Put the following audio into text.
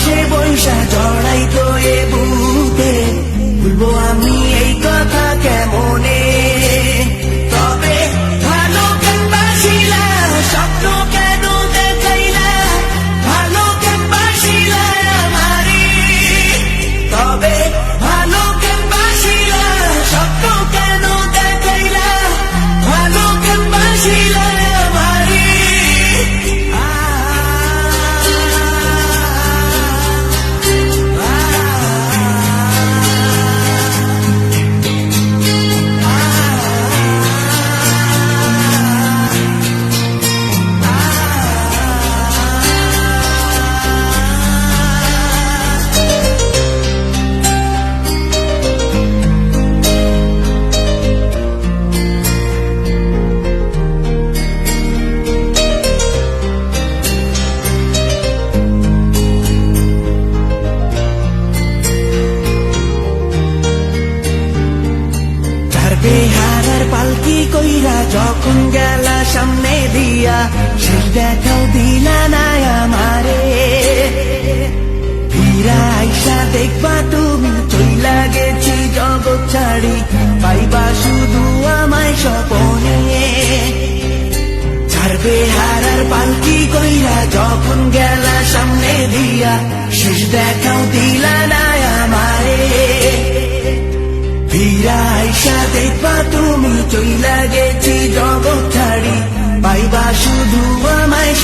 এসে বৈশা জড়াই তো এ বুকে, ভুলবো আমি এই কথা কেমনে? তবে ভালো কেন বাসিলা, স্বপ্ন কেন দেখাইলা, ভালো কেন বাসিলা আমারে? তবে ভালো কেন বাসিলা, স্বপ্ন কেন দেখাইলা, ভালো কেন বাসিলা আমারে? বেহারার পালকি কইরা যখন গেলা সামনে দিয়া, শেষ দেখাও দিলা না আমারে। ফিরা আইসা দেখবা তুমি চইলা গেছি জগৎ ছাড়ি, পাইবা শুধু আমায় স্বপনে। ছাড়বে হারার পালকি কইরা যখন গেলা সামনে দিয়া, শেষ দেখাও দিলা না আমারে। ফিরা আইসা দেখবা তুমি চইলা গেছি জগৎ ছাড়ি, পাইবা শুধু আমায়